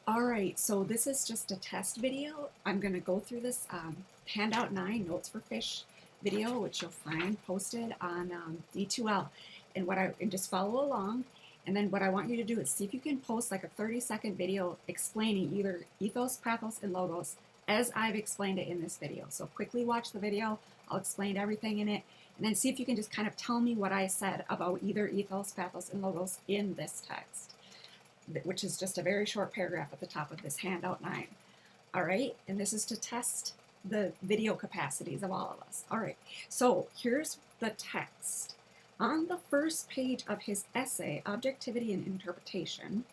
All right, so this is just a test video. I'm going to go through this handout 9 notes for fish video, which you'll find posted on D2L. And just follow along. And then what I want you to do is see if you can post like a 30-second video explaining either ethos, pathos, and logos as I've explained it in this video. So quickly watch the video. I'll explain everything in it. And then see if you can just kind of tell me what I said about either ethos, pathos, and logos in this text, which is just a very short paragraph at the top of this handout 9. All right, and this is to test the video capacities of all of us. All right, so here's the text. On the first page of his essay, Objectivity and Interpretation,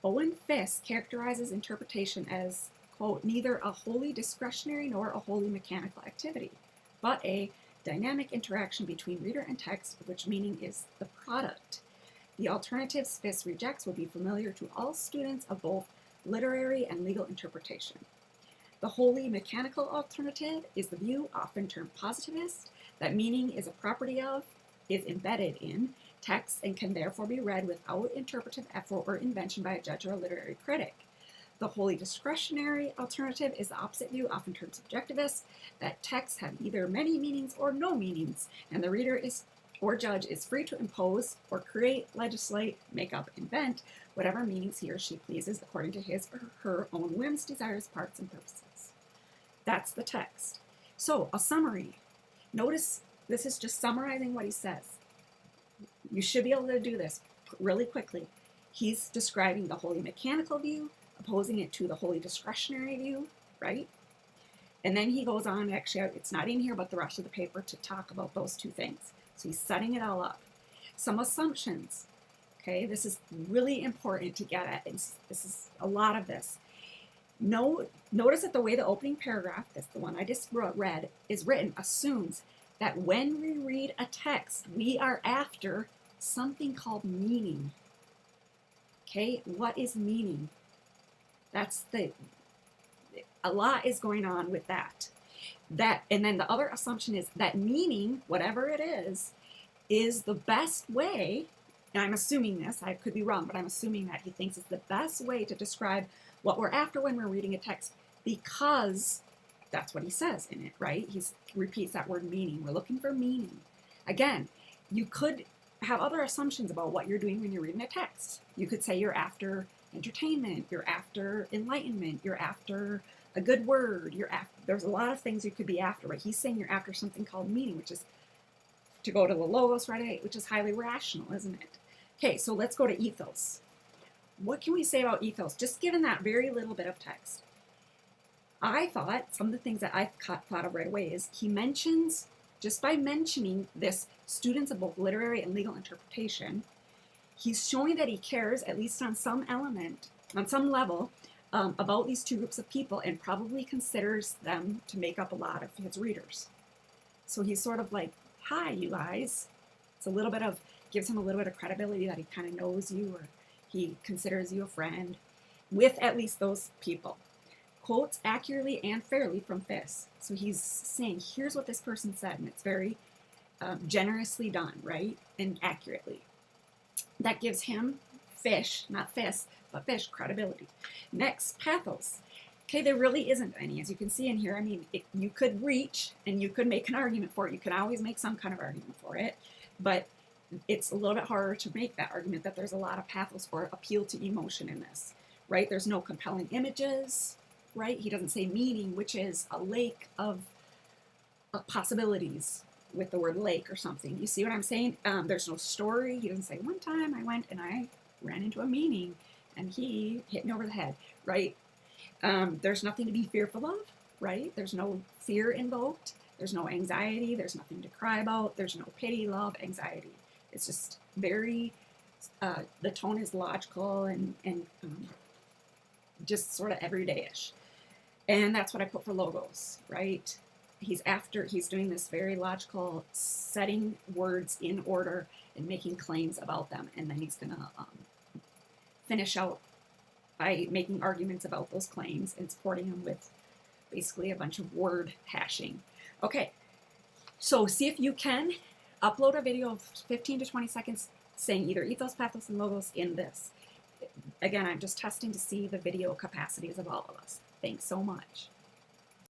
Owen Fisk characterizes interpretation as, quote, neither a wholly discretionary nor a wholly mechanical activity, but a dynamic interaction between reader and text, of which meaning is the product. The alternatives Fisk rejects will be familiar to all students of both literary and legal interpretation. The wholly mechanical alternative is the view, often termed positivist, that meaning is a property of, is embedded in, text and can therefore be read without interpretive effort or invention by a judge or a literary critic. The wholly discretionary alternative is the opposite view, often termed subjectivist, that texts have either many meanings or no meanings, and the reader or judge is free to impose or create, legislate, make up, invent whatever meanings he or she pleases according to his or her own whims, desires, parts, and purposes. That's the text. So, a summary. Notice this is just summarizing what he says. You should be able to do this really quickly. He's describing the wholly mechanical view, opposing it to the wholly discretionary view, right? And then he goes on, actually, it's not in here, but the rest of the paper to talk about those two things. So he's setting it all up. Some assumptions, okay? This is really important to get at. This is a lot of this. Notice that the way the opening paragraph, that's the one I just read, is written, assumes that when we read a text, we are after something called meaning. Okay, what is meaning? A lot is going on with that. And then the other assumption is that meaning, whatever it is the best way, and I'm assuming this, I could be wrong, but I'm assuming that he thinks it's the best way to describe what we're after when we're reading a text, because that's what he says in it, right? He repeats that word meaning. We're looking for meaning. Again, you could have other assumptions about what you're doing when you're reading a text. You could say you're after entertainment, you're after enlightenment, you're after a good word, there's a lot of things you could be after, but he's saying you're after something called meaning, which is, to go to the logos right away, which is highly rational, isn't it? Okay, so let's go to ethos. What can we say about ethos, just given that very little bit of text? I thought some of the things that I thought of right away is he mentions, just by mentioning this, students of both literary and legal interpretation, he's showing that he cares, at least on some element, on some level, about these two groups of people, and probably considers them to make up a lot of his readers. So he's sort of like, hi, you guys. It's a little bit of, gives him a little bit of credibility that he kind of knows you, or he considers you a friend, with at least those people. Quotes accurately and fairly from Fisk. So he's saying, here's what this person said, and it's very generously done, right? And accurately. That gives him, Fish, not Fisk, but Fish, credibility. Next, pathos. Okay, there really isn't any, as you can see in here. I mean, you could reach and you could make an argument for it. You can always make some kind of argument for it, but it's a little bit harder to make that argument that there's a lot of pathos or appeal to emotion in this, right? There's no compelling images, right? He doesn't say meaning, which is a lake of possibilities with the word lake or something. You see what I'm saying? There's no story. He doesn't say, one time I went and I ran into a meaning and he hit me over the head, right? There's nothing to be fearful of, right? There's no fear invoked. There's no anxiety. There's nothing to cry about. There's no pity, love, anxiety. It's just very, the tone is logical and just sort of everyday-ish. And that's what I put for logos, right? He's doing this very logical, setting words in order and making claims about them. And then he's going to finish out by making arguments about those claims and supporting them with basically a bunch of word hashing. Okay, so see if you can upload a video of 15 to 20 seconds saying either ethos, pathos, and logos in this. again, I'm just testing to see the video capacities of all of us. Thanks so much.